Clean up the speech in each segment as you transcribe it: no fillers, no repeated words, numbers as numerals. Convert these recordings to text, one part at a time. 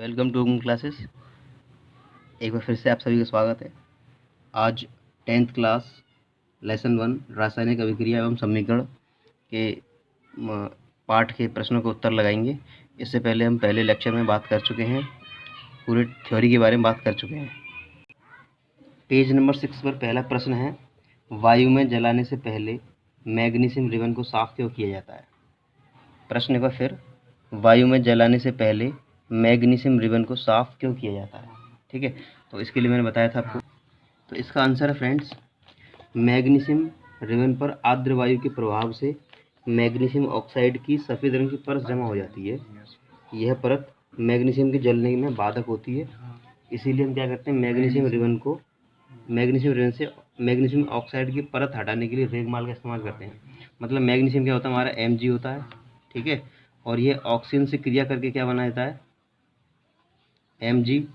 Welcome two classes. एक बार फिर से आप सभी का स्वागत है। आज 10th क्लास लेसन 1 रासायनिक अभिक्रिया एवं समीकरण के पाठ के प्रश्नों का उत्तर लगाएंगे। इससे पहले हम पहले लेक्चर में बात कर चुके हैं, पूरे थ्योरी के बारे में बात कर चुके हैं। पेज नंबर 6 पर पहला प्रश्न है, वायु में जलाने से पहले मैग्नीशियम रिबन को साफ क्यों किया जाता है। प्रश्न एक बार फिर, वायु में जलाने से पहले मैग्नीशियम रिबन को साफ क्यों किया जाता है। ठीक है, तो इसके लिए मैंने बताया था आपको। तो इसका आंसर है फ्रेंड्स, मैग्नीशियम रिबन पर आर्द्र वायु के प्रभाव से मैग्नीशियम ऑक्साइड की सफ़ेद रंग की परत जमा हो जाती है। यह परत मैग्नीशियम के जलने में बाधक होती है। इसीलिए हम क्या करते हैं, मैग्नीशियम रिबन से मैग्नीशियम ऑक्साइड की परत हटाने के लिए रेगमाल का इस्तेमाल करते हैं। मतलब मैग्नीशियम क्या होता है, हमारा Mg होता है। ठीक है, और ये ऑक्सीजन से क्रिया करके क्या बना देता है, Mg2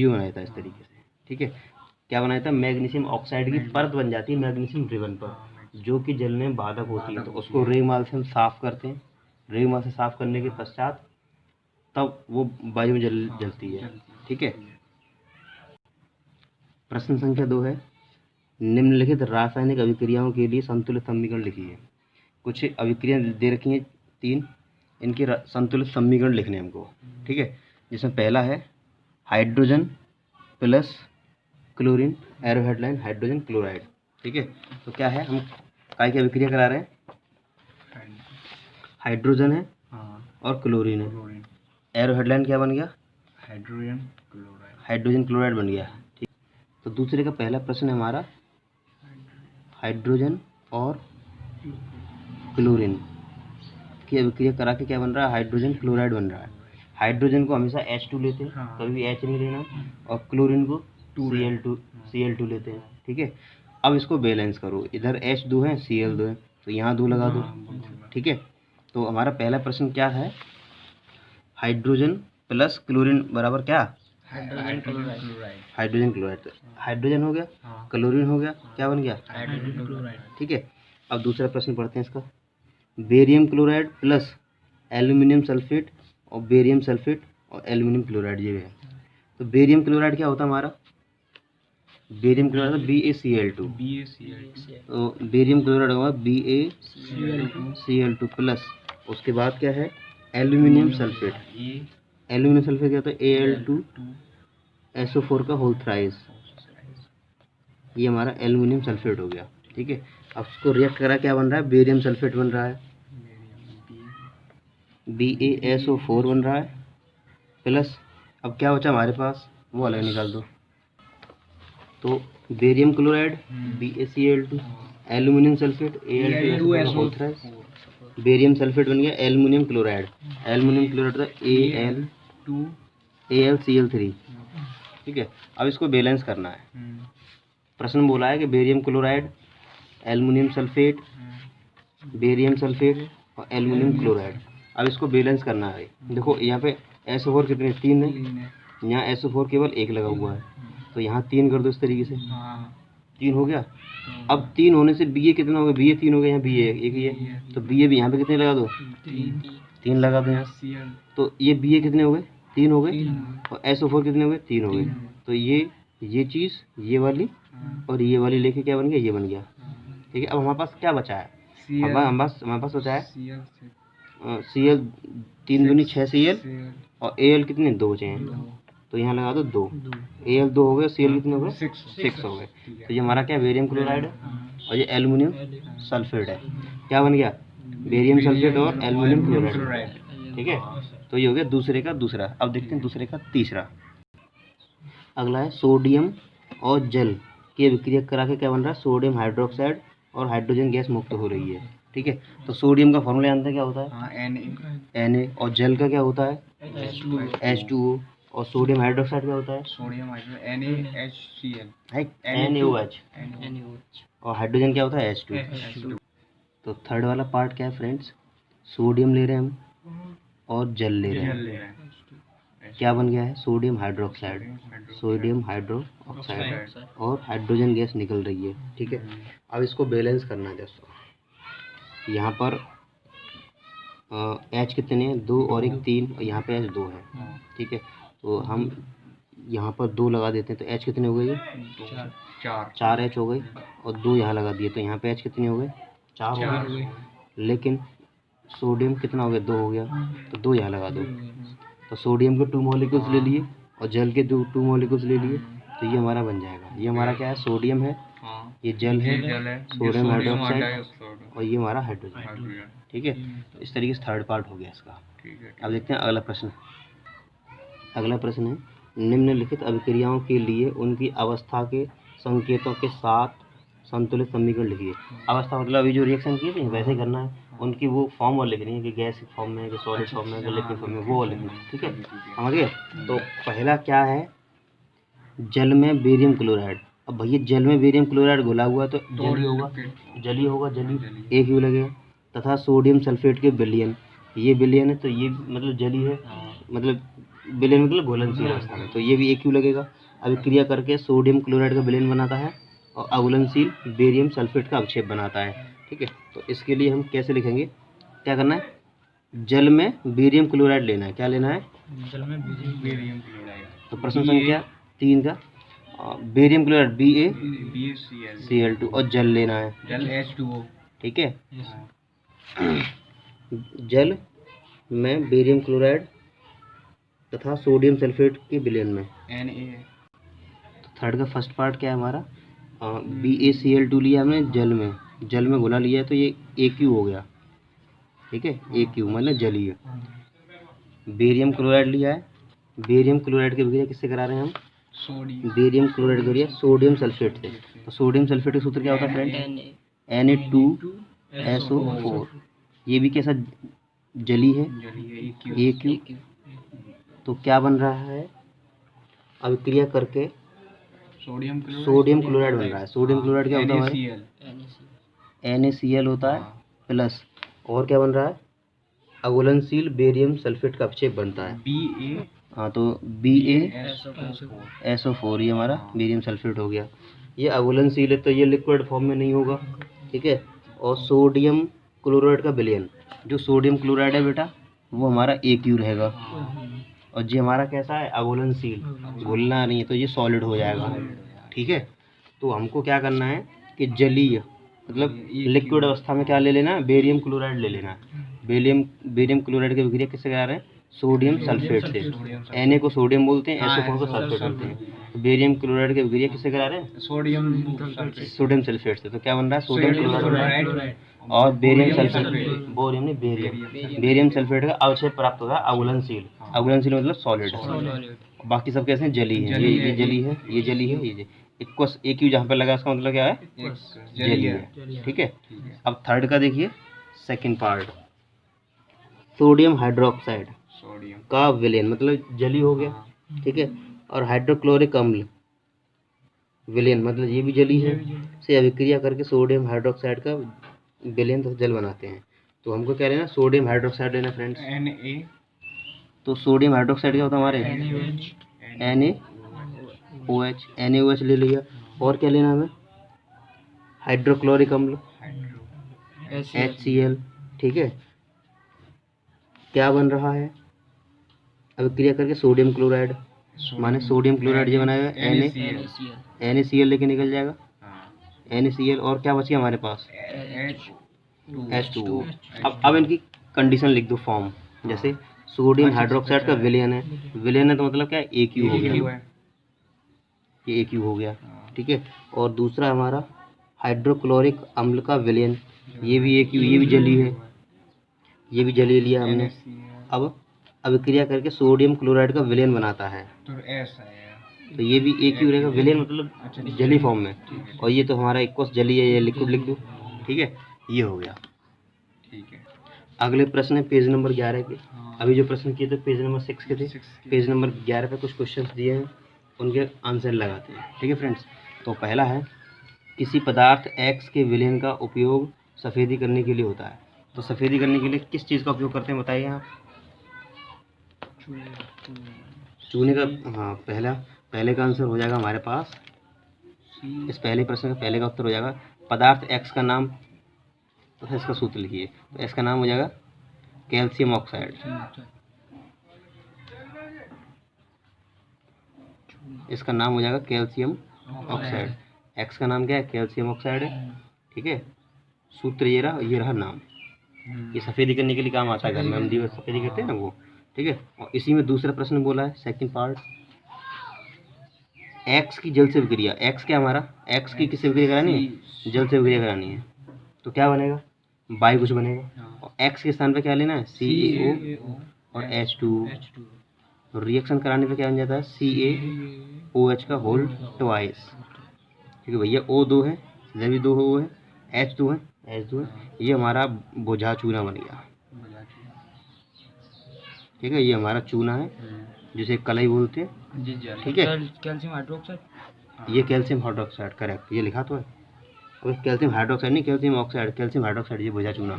बना देता है इस तरीके से। ठीक है, क्या बना देता है, मैग्नीशियम ऑक्साइड की परत बन जाती है मैग्नीशियम रिबन पर, जो कि जलने में बाधक होती है। तो उसको रेगमाल से हम साफ करते हैं। रेगमाल से साफ करने के पश्चात तब वो वायु में जलती है। ठीक है, प्रश्न संख्या 2 है, निम्नलिखित रासायनिक अभिक्रियाओं के लिए संतुलित समीकरण लिखिए। कुछ अभिक्रिया दे रखी हैं 3, इनके संतुलित समीकरण लिखने हमको। ठीक है, जिसमें पहला है hydrogen plus chlorine, arrow headline hydrogen chloride. ठीक है, तो क्या है, हम काय की अभिक्रिया करा रहे हैं, हाइड्रोजन है और क्लोरीन है। एरो हेडलाइन क्या बन गया, हाइड्रोजन क्लोराइड बन गया। ठीक, तो दूसरे का पहला प्रश्न है हमारा, हाइड्रोजन और क्लोरीन की अभिक्रिया करा के क्या बन रहा है, हाइड्रोजन क्लोराइड बन रहा है। हाइड्रोजन को हमेशा H2 लेते हैं, कभी भी H नहीं लेना, और क्लोरीन को Cl2 लेते हैं। ठीक है, अब इसको बैलेंस करो, इधर H2 है, Cl2 है, तो यहाँ 2 लगा दो। ठीक है, तो हमारा पहला प्रश्न क्या है, हाइड्रोजन प्लस क्लोरीन बराबर क्या, हाइड्रोजन क्लोराइड। हाइड्रोजन हो गया, क्लोरीन हो गया, क्या बन गया, हाइड्रोजन क्लोराइड। ठीक है, अब दूसरा प्रश्न पढ़ते हैं इसका, barium chloride plus aluminium sulphate और बेरियम सल्फेट और एल्यूमिनियम क्लोराइड ये है। तो बेरियम क्लोराइड क्या होता है हमारा, बेरियम क्लोराइड BaCl2। तो बेरियम क्लोराइड होगा BaCl2 प्लस, उसके बाद क्या है, एल्यूमिनियम सल्फेट। एल्यूमिनियम सल्फेट क्या होता है, Al2SO4 का होल थ्राइस। ये हमारा एल्यूमिनियम सल्फेट हो गया। ठीक है, अब उसको रिएक्ट करा क्या बन रहा है, बेरियम सल्फेट बन रहा है, BaSO4 बन रहा है, प्लस अब क्या बचा हमारे पास, वो अलग निकाल दो। तो barium chloride BaCl2, aluminium sulphate Al2SO4, barium sulphate बन गया एल्यूमिनियम क्लोराइड। एल्यूमिनियम क्लोराइड था AlCl3। ठीक है, अब इसको बैलेंस करना है। प्रश्न बोला है कि barium chloride, aluminium sulphate, barium sulphate और एल्यूमिनियम क्लोराइड, अब इसको बैलेंस करना है। देखो यहाँ पे SO4 कितने, 3 है, यहाँ SO4 केवल 1 लगा हुआ है, तो यहाँ 3 कर दो इस तरीके से, 3 हो गया। अब 3 होने से Ba कितना हो गया, Ba 3 हो गया, यहाँ Ba 1 ही है, तो Ba भी यहाँ पे कितने लगा दो, 3 लगा दो यहाँ। तो ये Ba कितने हो गए, 3 हो गए, और SO4 कितने हो गए, 3 हो गए। तो ये चीज़, ये वाली और ये वाली लेके क्या बन गया, ये बन गया। ठीक है, अब हमारे पास क्या बचा है, हमारे पास बचा है Cl, 3 दूनी 6 Cl और Al कितने, 2 बचे हैं, तो यहाँ लगा दो 2, Al 2 हो गए, Cl कितने हो गए, 6 हो गए। तो ये हमारा क्या, बेरियम क्लोराइड है और ये एल्यूमिनियम सल्फेट है। क्या बन गया, बेरियम सल्फेट और एल्यूमिनियम क्लोराइड। ठीक है, तो ये हो गया दूसरे का दूसरा। अब देखते हैं दूसरे का तीसरा। अगला है सोडियम और जल की अभिक्रिया करा के क्या बन रहा है, सोडियम हाइड्रोक्साइड और हाइड्रोजन गैस मुक्त हो रही है। ठीक है, तो सोडियम का फॉर्मूला जानते हैं क्या होता है, Na, और जल का क्या होता है, H2O, और सोडियम हाइड्रोक्साइड क्या होता है, NaOH, और हाइड्रोजन क्या होता है, H2। तो थर्ड वाला पार्ट क्या है फ्रेंड्स, सोडियम ले रहे हैं हम और जल ले रहे हैं, क्या बन गया है, सोडियम हाइड्रोक्साइड और हाइड्रोजन गैस निकल रही है। ठीक है, अब इसको बैलेंस करना है दोस्तों। यहाँ पर एच कितने हैं, 2 और 1 3, और यहाँ पे एच 2 है। ठीक है, तो हम यहाँ पर 2 लगा देते हैं, तो एच कितने हो गए, 4 एच हो गए, और 2 यहाँ लगा दिए, तो यहाँ पे एच कितने हो गए, 4 हो गए। लेकिन सोडियम कितना हो गया, 2 हो गया, तो 2 यहाँ लगा दो। तो सोडियम के 2 मॉलिक्यूल्स ले लिए और जल के 2 मॉलिक्यूल्स ले लिए, तो ये हमारा बन जाएगा। ये हमारा क्या है, सोडियम है, ये जल है, सोडियम हाइड्रोक्साइड, और ये हमारा हाइड्रोजन। ठीक है, तो इस तरीके से थर्ड पार्ट हो गया इसका। अब देखते हैं अगला प्रश्न। अगला प्रश्न है, निम्नलिखित अभिक्रियाओं के लिए उनकी अवस्था के संकेतों के साथ संतुलित समीकरण लिखिए। अवस्था मतलब अभी जो रिएक्शन किए थे वैसे करना है, उनकी वो फॉर्म और लिखनी है कि गैस फॉर्म में है, कि सॉलिड फॉर्म में है, कि लिक्विड फॉर्म में, वो लिखना है। ठीक है, समझ गए। तो पहला क्या है, जल में बेरियम क्लोराइड। अब भैया जल में बेरियम क्लोराइड घुला हुआ तो जली होगा, जली एक यू लगेगा। तथा सोडियम सल्फेट के विलयन, ये विलयन है तो ये मतलब जली है, मतलब विलयन मतलब घुलनशील अवस्था में, तो ये भी एक यू लगेगा। अभिक्रिया करके सोडियम क्लोराइड का विलयन बनाता है और अघुलनशील बेरियम सल्फेट का अवक्षेप बनाता है। ठीक है, तो इसके लिए हम कैसे लिखेंगे, क्या करना है, जल में बेरियम क्लोराइड लेना है। क्या लेना है, जल में बेरियम क्लोराइड। तो प्रश्न संख्या 3 का बेरियम क्लोराइड BaCl2 और जल लेना है, जल H2O। ठीक है, जल में बेरियम क्लोराइड तथा सोडियम सल्फेट के विलयन में Na। तो थर्ड का फर्स्ट पार्ट क्या है हमारा, BaCl2 लिया हमने, जल में घुला लिया है, तो ये AQ हो गया। ठीक है, AQ मतलब जलीय। बेरियम क्लोराइड लिया है, बेरियम क्लोराइड की अभिक्रिया किससे करा रहे हैं हम, बेरियम क्लोराइड की अभिक्रिया सोडियम सल्फेट से। तो सोडियम सल्फेट का सूत्र क्या होता है फ्रेंड, Na2SO4। ये भी कैसा जली है, AQ। तो क्या बन रहा है, अभिक्रिया करके सोडियम क्लोराइड बन रहा है। सोडियम क्लोराइड क्या होता है हमारे, NaCl होता है प्लस, और क्या बन रहा है, अघुलनशील बेरियम सल्फेट का अवक्षेप बनता है, Ba। हाँ, तो BaSO4 ये हमारा बेरियम सल्फेट हो गया। ये अघुलनशील है तो ये लिक्विड फॉर्म में नहीं होगा। ठीक है, और सोडियम क्लोराइड का विलयन, जो सोडियम क्लोराइड है बेटा वो हमारा AQ रहेगा, और ये हमारा कैसा है, अघुलनशील, घुलना नहीं है, तो ये सॉलिड हो जाएगा। ठीक है, तो हमको क्या करना है कि जलीय मतलब लिक्विड अवस्था में क्या ले लेना है, बेरियम क्लोराइड ले लेना है। बेरियम क्लोराइड की अभिक्रिया किससे करा रहे हैं, सोडियम सल्फेट से। Na को सोडियम बोलते हैं, SO4 को सल्फेट बोलते हैं। बेरियम क्लोराइड की अभिक्रिया किससे करा रहे हैं, सोडियम सल्फेट से। तो क्या बन रहा है, सोडियम क्लोराइड और बेरियम सल्फेट, बेरियम सल्फेट का अवक्षेप प्राप्त होगा, अघुलनशील मतलब सॉलिड। बाकी सब कैसे हैं, जली है, ये जली है, ये जली है, ये इक्वस AQ जहाँ पे लगा इसका मतलब क्या है, जली है। ठीक है, अब थर्ड का देखिए, सेकंड पार्ट, सोडियम हाइड्रोक्साइड का विलयन मतलब जली हो गया। ठीक है, और हाइड्रोक्लोरिक अम्ल विलयन मतलब ये भी जली है, से अभिक्रिया करके सोडियम हाइड्रोक्साइड का विलयन तथा जल बनाते हैं। तो हमको क्या लेना, सोडियम हाइड्रोक्साइड लेना फ्रेंड्स। Na। तो सोडियम हाइड्रोक्साइड क्या होता है हमारे, NaOH ले लिया, और क्या लेना हमें, हाइड्रोक्लोरिक अम्ल HCl। ठीक है, क्या बन रहा है, अभिक्रिया करके सोडियम क्लोराइड, माने सोडियम क्लोराइड जो बनाएगा NaCl लेके निकल जाएगा, NaCl, और क्या बची हमारे पास, H2O। अब इनकी कंडीशन लिख दो फॉर्म, जैसे सोडियम हाइड्रोक्साइड का विलयन है, तो मतलब क्या है, AQ हो गया, ये AQ हो गया। ठीक है, और दूसरा हमारा हाइड्रोक्लोरिक अम्ल का विलयन, ये भी AQ, ये भी जली है, ये भी जली लिया हमने। अब अभिक्रिया करके सोडियम क्लोराइड का विलयन बनाता है, तो ये भी AQ रहेगा, विलयन मतलब जली फॉर्म में, और ये तो हमारा इक्वस जली है, ये लिक्विड लिख दो। ठीक है, ये हो गया। ठीक है, अगले प्रश्न है पेज नंबर 11 के। अभी जो प्रश्न किए थे पेज नंबर 6 के थे, पेज नंबर 11 पे कुछ क्वेश्चंस दिए हैं, उनके आंसर लगाते हैं। ठीक है फ्रेंड्स, तो पहला है, किसी पदार्थ X के विलयन का उपयोग सफ़ेदी करने के लिए होता है। तो सफ़ेदी करने के लिए किस चीज़ का उपयोग करते हैं बताइए आप, चूने का। हाँ, पहले का आंसर हो जाएगा हमारे पास, इस पहले प्रश्न का पहले का उत्तर हो जाएगा, पदार्थ X का नाम तथा इसका सूत्र लिखिए। तो इसका नाम हो जाएगा कैल्शियम ऑक्साइड, इसका नाम हो जाएगा कैल्शियम ऑक्साइड। एक्स का नाम क्या है? कैल्शियम ऑक्साइड है। ठीक है, सूत्र ये रहा नाम। ये सफ़ेदी करने के लिए काम आता है, घर में हम दीवार सफ़ेदी करते हैं ना वो। ठीक है, और इसी में दूसरा प्रश्न बोला है, सेकंड पार्ट, एक्स की जल से विक्रिया। एक्स क्या हमारा? एक्स की किससे विक्रिया करानी है? जल से विक्रिया करानी है। तो क्या बनेगा? बाई कुछ बनेगा। और एक्स के स्थान पे क्या लेना है? CaO और H2O। रिएक्शन कराने पे क्या बन जाता है? CaOH का होल ट्वाइस। ठीक है भैया, O2 है, इधर भी 2 O है, H2 है, ये हमारा बोझा चूना बन गया। ठीक है, ये हमारा चूना है जिसे कलई बोलते हैं। ठीक है, कैल्शियम हाइड्रोक्साइड, ये कैल्शियम हाइड्रोक्साइड, करेक्ट, ये लिखा तो है। और कैल्शियम हाइड्रोक्साइड नहीं, कैल्शियम ऑक्साइड, कैल्शियम हाइड्रोक्साइड, ये बोझा चूना।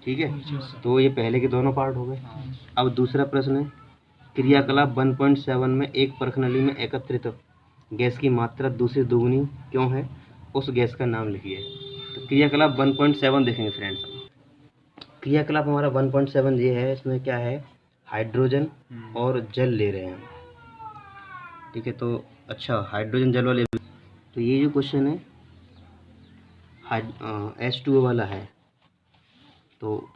ठीक है, तो ये पहले के दोनों पार्ट हो गए। अब दूसरा प्रश्न है, क्रियाकलाप 1.7 में एक परखनली में एकत्रित गैस की मात्रा दूसरी दोगुनी क्यों है? उस गैस का नाम लिखिए। तो क्रियाकलाप 1.7 देखेंगे फ्रेंड्स। क्रियाकलाप हमारा 1.7 ये है, इसमें क्या है? हाइड्रोजन और जल ले रहे हैं। ठीक है, तो अच्छा, हाइड्रोजन जल वाले, तो ये जो क्वेश्चन है H2O वाला है। तो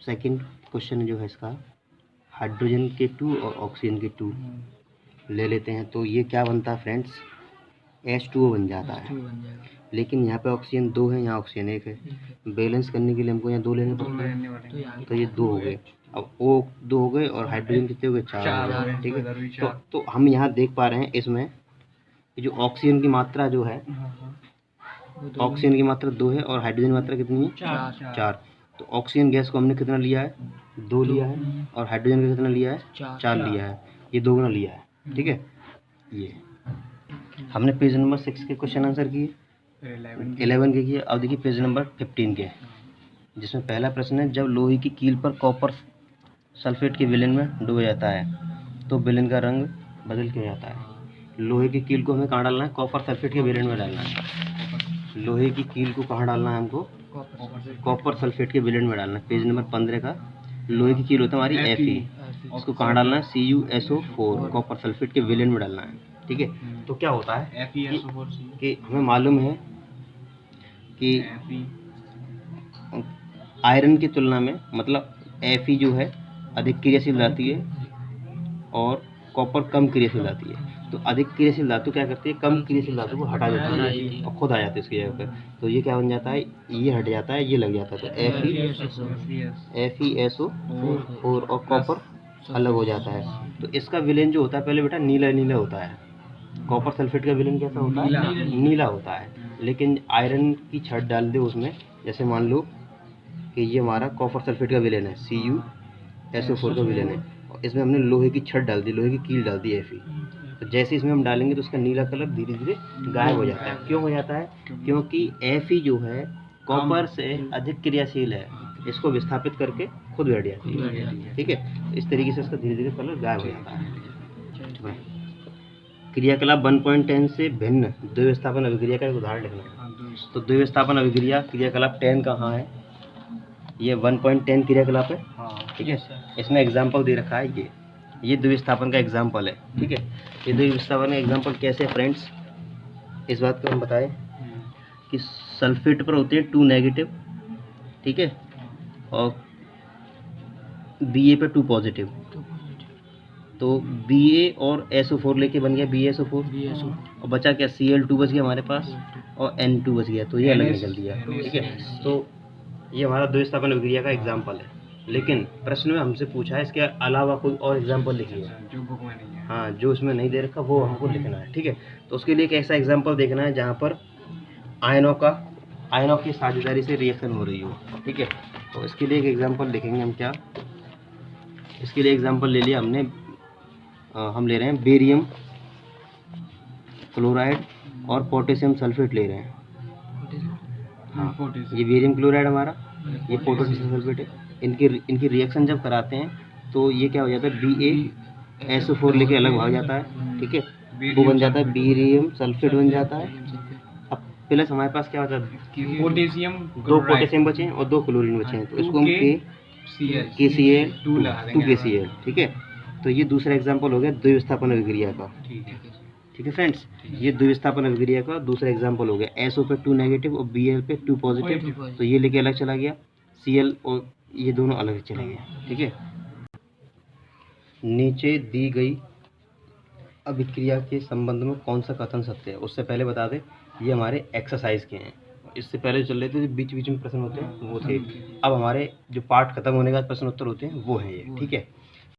सेकंड क्वेश्चन जो है इसका, हाइड्रोजन के 2 और ऑक्सीजन के 2 ले लेते हैं। तो ये क्या बनता है फ्रेंड्स? H2O बन जाता है। लेकिन यहाँ पे ऑक्सीजन 2 है, यहाँ ऑक्सीजन 1 है। बैलेंस करने के लिए हमको यहाँ 2 लेने पड़ते हैं, तो ये 2 हो गए। अब O 2 हो गए और हाइड्रोजन कितने हो गए? 4 हो गए। ठीक है, तो हम यहाँ देख पा रहे हैं इसमें जो ऑक्सीजन की मात्रा जो है, ऑक्सीजन की मात्रा 2 है और हाइड्रोजन की मात्रा कितनी है? 4। तो ऑक्सीजन गैस को हमने कितना लिया है? 2 लिया है, और हाइड्रोजन का कितना लिया है? 4 लिया है, ये 2 गुना लिया है। ठीक है, ये हमने पेज नंबर 6 के क्वेश्चन आंसर किए, 11 के किए। अब देखिए पेज नंबर 15 के, जिसमें पहला प्रश्न है, जब लोहे की कील पर कॉपर सल्फेट के विलेन में डूबा जाता है तो विलेन का रंग बदल क्यों जाता है? लोहे की कील को हमें कहाँ डालना है? कॉपर सल्फेट के विलेन में डालना है। लोहे की कील को कहाँ डालना है हमको? कॉपर सल्फेट के विलेन में डालना है। पेज नंबर 15 का, लोहे की कील होता है हमारी Fe, उसको कहाँ डालना है? CuSO4, कॉपर सल्फेट के विलेन में डालना है। ठीक है, तो क्या होता है कि हमें मालूम है कि आयरन की तुलना में, मतलब Fe जो है अधिक क्रियाशील धातु है और कॉपर कम क्रियाशील धातु है। तो अधिक क्रियाशील धातु क्या करती है? कम क्रियाशील धातु को हटा देती है और खुद आ जाती है इसकी जगह पर। तो ये क्या बन जाता है? ये हट जाता है, ये लग जाता है, तो FeSO4 और कॉपर अलग हो जाता है। तो इसका विलेन जो होता है पहले बेटा नीला नीला होता है। कॉपर सल्फेट का विलेन कैसा होता है? नीला होता है। लेकिन आयरन की छड़ डाल दे उसमें, जैसे मान लो कि ये हमारा कॉपर सल्फेट का विलेन है, CuSO4 का विलेन है, और इसमें हमने लोहे की छड़ डाल दी, लोहे की कील डाल दी Fe। तो जैसे इसमें हम डालेंगे तो उसका नीला कलर धीरे धीरे गायब हो जाता है। क्यों हो जाता है? क्योंकि Fe जो है कॉपर से अधिक क्रियाशील है, इसको विस्थापित करके खुद बैठ जाती है। ठीक है, इस तरीके से इसका धीरे धीरे कलर गायब हो जाता है। क्रियाकलाप 1.10 से भिन्न द्विविस्थापन अभिक्रिया का एक उदाहरण लिखना है। तो द्विविस्थापन अभिक्रिया क्रियाकलाप 10 कहाँ है? ये 1.10 क्रियाकलाप है। ठीक है, इसमें एग्जाम्पल दे रखा है, ये द्विविस्थापन का एग्जाम्पल है। ठीक है, ये द्विविस्थापन का एग्जाम्पल कैसे है फ्रेंड्स? इस बात को हम बताएं कि सल्फेट पर होते हैं 2 नेगेटिव, ठीक है, और Ba पे 2 पॉजिटिव। तो Ba और SO4 लेके बन गया BaSO4, और बचा क्या? Cl2 बच गया हमारे पास और N2 बच गया, तो ये अलग निकल दिया। ठीक है, तो ये हमारा द्विविस्थापन अभिक्रिया का एग्जाम्पल है। लेकिन प्रश्न में हमसे पूछा है इसके अलावा कोई और एग्जाम्पल लिखिए, जो बुक में नहीं है। हाँ, जो इसमें नहीं दे रखा वो हमको लिखना है। ठीक है, तो उसके लिए एक ऐसा एग्जाम्पल देखना है जहाँ पर आयनों की साझेदारी से रिएक्शन हो रही हो। ठीक है, तो इसके लिए एक एग्जाम्पल लिखेंगे हम। क्या? इसके लिए एग्जाम्पल ले लिया हमने, हम ले रहे हैं बेरियम क्लोराइड और पोटेशियम सल्फेट ले रहे हैं। हाँ, ये बेरियम क्लोराइड हमारा, ये पोटेशियम सल्फेट है। इनकी रिएक्शन जब कराते हैं तो ये क्या हो जाता है? BaSO4 लेके अलग भाग जाता है। ठीक है, वो बन जाता है बेरियम सल्फेट बन जाता है। अब प्लस हमारे पास क्या होता है? पोटेशियम, 2 पोटेशियम बचे हैं और 2 क्लोरीन बचे हैं, तो इसको हम CL KCl टू लगा टू देंगे। KCl, ठीक है। तो ये दूसरा एग्जाम्पल हो गया द्विविस्थापन अभिक्रिया का, ठीक है। ठीक है फ्रेंड्स। ये द्विविस्थापन अभिक्रिया का दूसरा एग्जाम्पल हो गया। SO पे 2 नेगेटिव और Bl पे 2 पॉजिटिव, तो ये लेके अलग चला गया। Cl और ये दोनों अलग चले गए, ठीक है। नीचे दी गई अभिक्रिया के संबंध में कौन सा कथन सत्य है, उससे पहले बता दें ये हमारे एक्सरसाइज के हैं। इससे पहले चल रहे थे जो बीच बीच में प्रश्न होते हैं वो थे। अब हमारे जो पार्ट खत्म होने का प्रश्न उत्तर होते हैं वो हैं ये, ठीक है।